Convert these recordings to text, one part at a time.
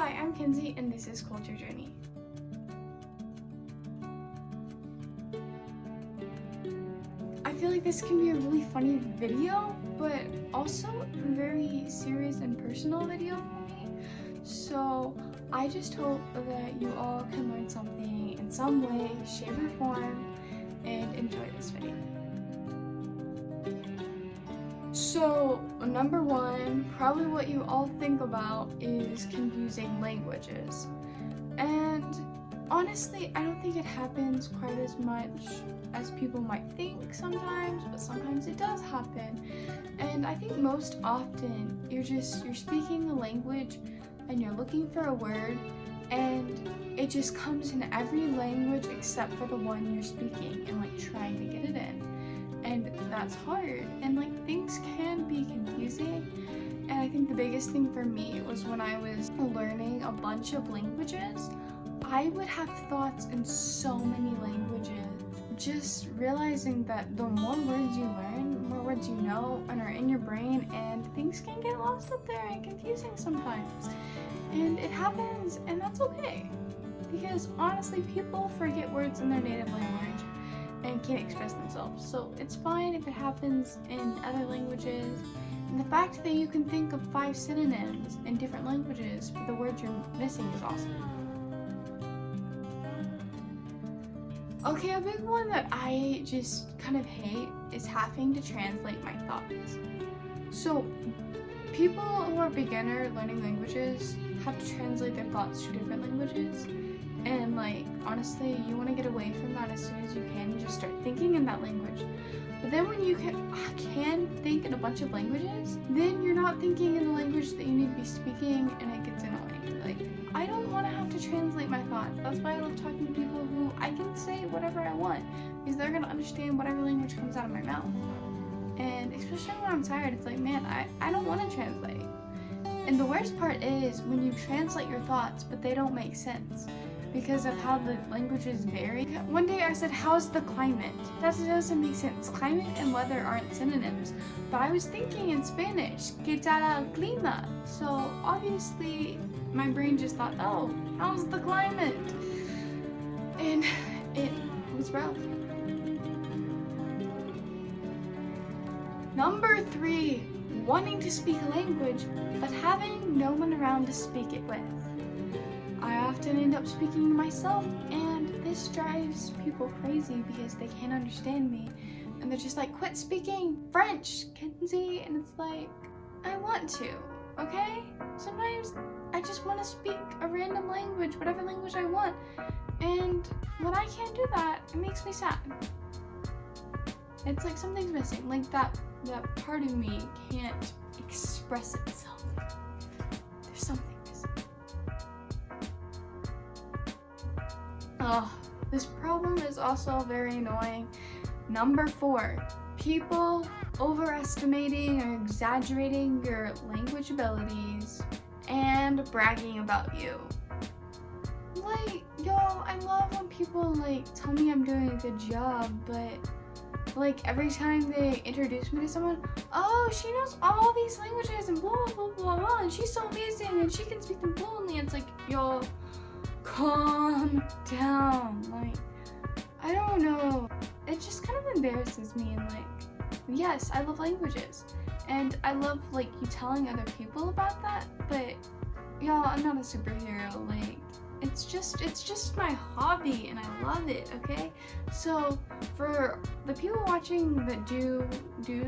Hi, I'm Kinsey, and this is Culture Journey. I feel like this can be a really funny video, but also a very serious and personal video for me. So I just hope that you all can learn something in some way, shape, or form, and enjoy this video. So, number one, probably what you all think about is confusing languages. And honestly, I don't think it happens quite as much as people might think sometimes, but sometimes it does happen. And I think most often you're speaking a language and you're looking for a word and it just comes in every language except for the one you're speaking and like trying to get it in. And that's hard, and like things can be confusing. And I think the biggest thing for me was when I was learning a bunch of languages, I would have thoughts in so many languages. Just realizing that the more words you learn, the more words you know and are in your brain, and things can get lost up there and confusing sometimes. And it happens, and that's okay. Because honestly, people forget words in their native language and can't express themselves. So it's fine if it happens in other languages. And the fact that you can think of 5 synonyms in different languages for the word you're missing is awesome. Okay, a big one that I just kind of hate is having to translate my thoughts. So people who are beginner learning languages have to translate their thoughts to different languages. And like, honestly, you want to get away from that as soon as you can. You just start thinking in that language. But then when you can think in a bunch of languages, then you're not thinking in the language that you need to be speaking, and it gets annoying. Like, I don't want to have to translate my thoughts. That's why I love talking to people who I can say whatever I want, because they're going to understand whatever language comes out of my mouth. And especially when I'm tired, it's like, man, I don't want to translate. And the worst part is when you translate your thoughts, but they don't make sense because of how the languages vary. One day I said, how's the climate? That doesn't make sense. Climate and weather aren't synonyms. But I was thinking in Spanish, ¿qué tal el clima? So obviously my brain just thought, oh, how's the climate? And it was rough. Number 3, wanting to speak a language, but having no one around to speak it with. I often end up speaking to myself, and this drives people crazy because they can't understand me. And they're just like, quit speaking French, Kinsey. And it's like, I want to, okay? Sometimes I just want to speak a random language, whatever language I want. And when I can't do that, it makes me sad. It's like something's missing, like that part of me can't express itself. There's something missing. This problem is also very annoying. Number 4, people overestimating or exaggerating your language abilities and bragging about you. Like, y'all, I love when people like tell me I'm doing a good job, but like every time they introduce me to someone, oh, she knows all these languages and blah blah blah blah, and she's so amazing and she can speak them fluently. It's like, y'all, calm down. Like, I don't know. It just kind of embarrasses me. And like, yes, I love languages, and I love like you telling other people about that. But y'all, I'm not a superhero. Like, it's just my hobby, and I love it. Okay, so for the people watching that do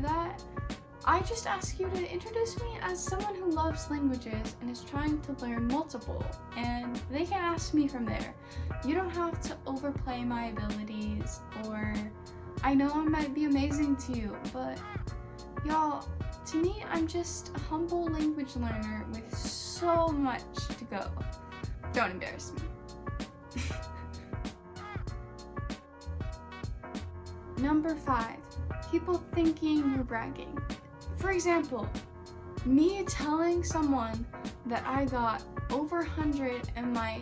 that, I just ask you to introduce me as someone who loves languages and is trying to learn multiple, and they can ask me from there. You don't have to overplay my abilities, or I know I might be amazing to you, but y'all, to me, I'm just a humble language learner with so much to go. Don't embarrass me. Number 5, people thinking you're bragging. For example, me telling someone that I got over 100 in my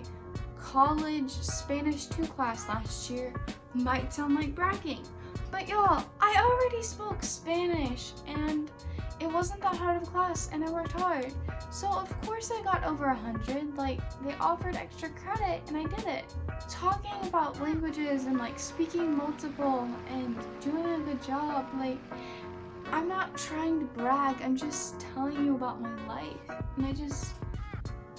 college Spanish 2 class last year might sound like bragging. But y'all, I already spoke Spanish and it wasn't that hard of a class and I worked hard. So of course I got over 100. Like, they offered extra credit and I did it. Talking about languages and like speaking multiple and doing a good job, like, I'm not trying to brag, I'm just telling you about my life. And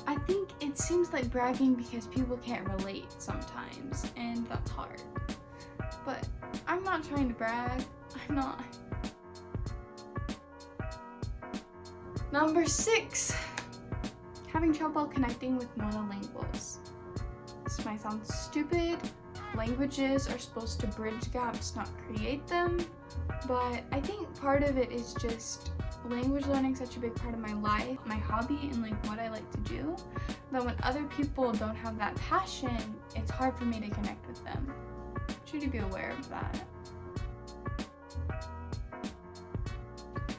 I think it seems like bragging because people can't relate sometimes, and that's hard. But I'm not trying to brag, I'm not. Number 6, having trouble connecting with monolinguals. This might sound stupid. Languages are supposed to bridge gaps, not create them. But I think part of it is just language learning such a big part of my life, my hobby, and like what I like to do, that when other people don't have that passion, it's hard for me to connect with them. Should you be aware of that?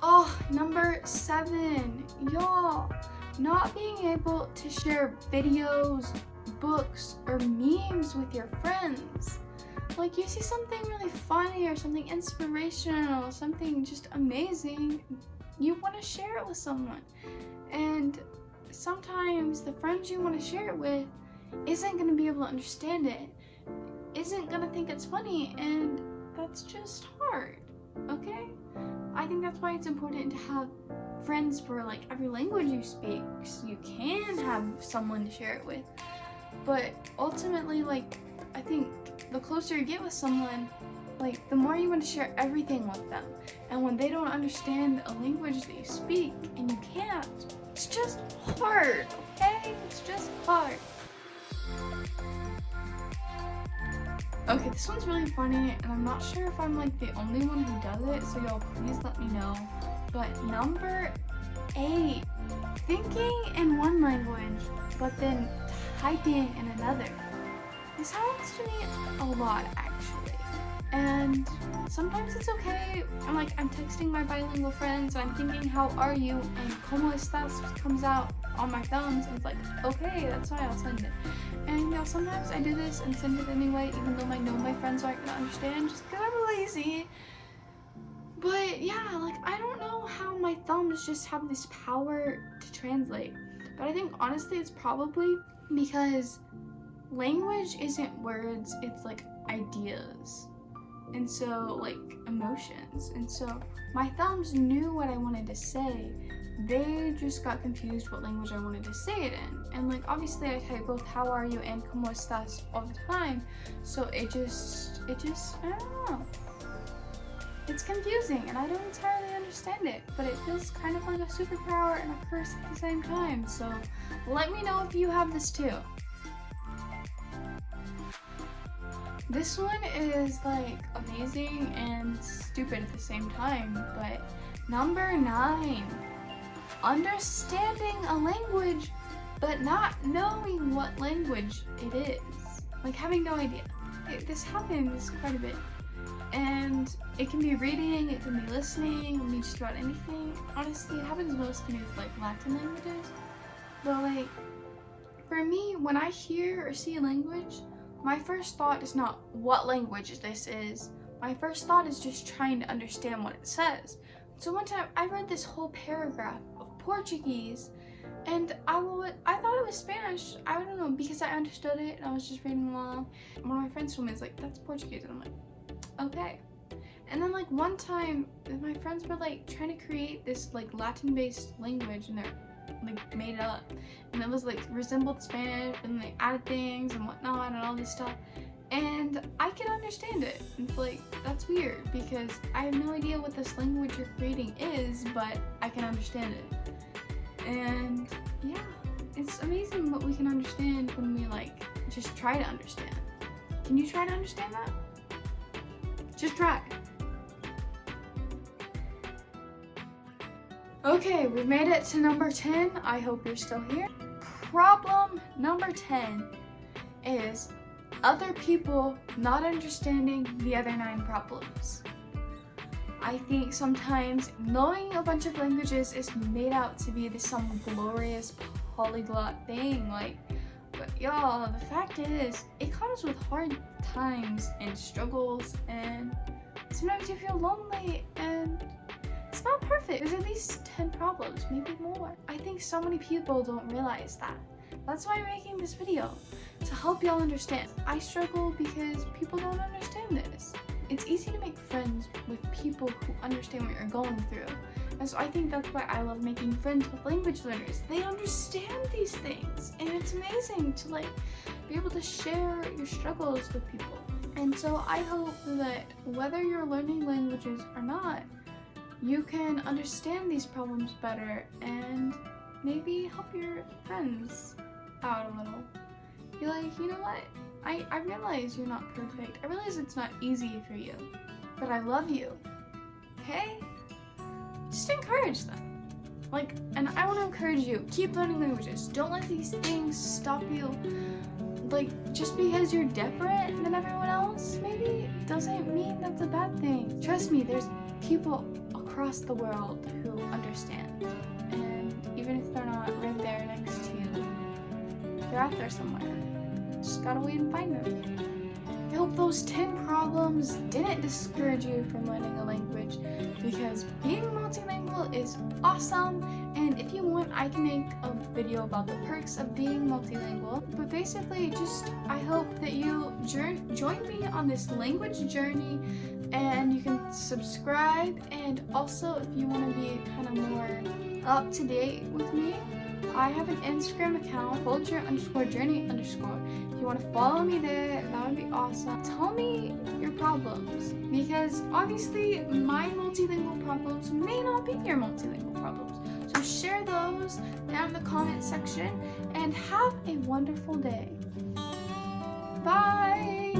Oh, number 7, y'all, not being able to share videos, books, or memes with your friends. Like, you see something really funny or something inspirational, something just amazing, you want to share it with someone. And sometimes the friends you want to share it with isn't going to be able to understand it, isn't going to think it's funny, and that's just hard, okay? I think that's why it's important to have friends for like every language you speak, so you can have someone to share it with. But ultimately, like, I think the closer you get with someone, like, the more you want to share everything with them. And when they don't understand a language that you speak and you can't, it's just hard, okay? It's just hard. Okay, this one's really funny, and I'm not sure if I'm like the only one who does it, so y'all please let me know. But number 8, thinking in one language, but then typing in another. This happens to me a lot, actually. And sometimes it's okay. I'm texting my bilingual friends, and I'm thinking, how are you? And como estas comes out on my thumbs, and it's like, okay, that's why I'll send it. And sometimes I do this and send it anyway, even though I know my friends aren't gonna understand, just because I'm lazy. But yeah, like, I don't know how my thumbs just have this power to translate. But I think honestly it's probably because language isn't words, it's like ideas. And so, like, emotions. And so my thumbs knew what I wanted to say. They just got confused what language I wanted to say it in. And like, obviously I type both how are you and como estas all the time. So it just, I don't know. It's confusing and I don't entirely understand it, but it feels kind of like a superpower and a curse at the same time. So let me know if you have this too. This one is like amazing and stupid at the same time, but number 9, understanding a language but not knowing what language it is. Like, having no idea. This happens quite a bit. And it can be reading, it can be listening, it can be just about anything. Honestly, it happens most to me with like Latin languages. But like, for me, when I hear or see a language, my first thought is not what language this is. My first thought is just trying to understand what it says. So one time I read this whole paragraph of Portuguese and I thought it was Spanish. I don't know, because I understood it and I was just reading along. One of my friends told me, it's like, that's Portuguese. And I'm like, okay. And then like one time my friends were like trying to create this like Latin-based language and they're like made it up. And it was like resembled Spanish and they added things and whatnot and all this stuff. And I can understand it. It's like, that's weird because I have no idea what this language you're creating is, but I can understand it. And yeah, it's amazing what we can understand when we like just try to understand. Can you try to understand that? Just try. Okay, we've made it to number 10. I hope you're still here. Problem number 10 is other people not understanding the other 9 problems. I think sometimes knowing a bunch of languages is made out to be this some glorious polyglot thing, like, but y'all, the fact is, it comes with hard times and struggles, and sometimes you feel lonely, and it's not perfect. There's at least 10 problems, maybe more. I think so many people don't realize that. That's why I'm making this video, to help y'all understand. I struggle because people don't understand this. It's easy to make friends with people who understand what you're going through. And so I think that's why I love making friends with language learners. They understand these things, and it's amazing to be able to share your struggles with people. And so I hope that whether you're learning languages or not, you can understand these problems better and maybe help your friends out a little. You're like, you know what? I realize you're not perfect. I realize it's not easy for you, but I love you. Okay? Just encourage them. And I want to encourage you, keep learning languages. Don't let these things stop you. Just because you're different than everyone else, maybe doesn't mean that's a bad thing. Trust me, there's people across the world who understand. And even if they're not right there next to you, they're out there somewhere. Just gotta wait and find them. I hope those 10 problems didn't discourage you from learning a language, because being multilingual is awesome, and if you want, I can make a video about the perks of being multilingual. But basically, I hope that you join me on this language journey, and you can subscribe, and also if you want to be kind of more up to date with me, I have an Instagram account, culture_journey_. If you want to follow me there, that would be awesome. Tell me your problems, because obviously my multilingual problems may not be your multilingual problems. So share those down in the comment section, and have a wonderful day. Bye!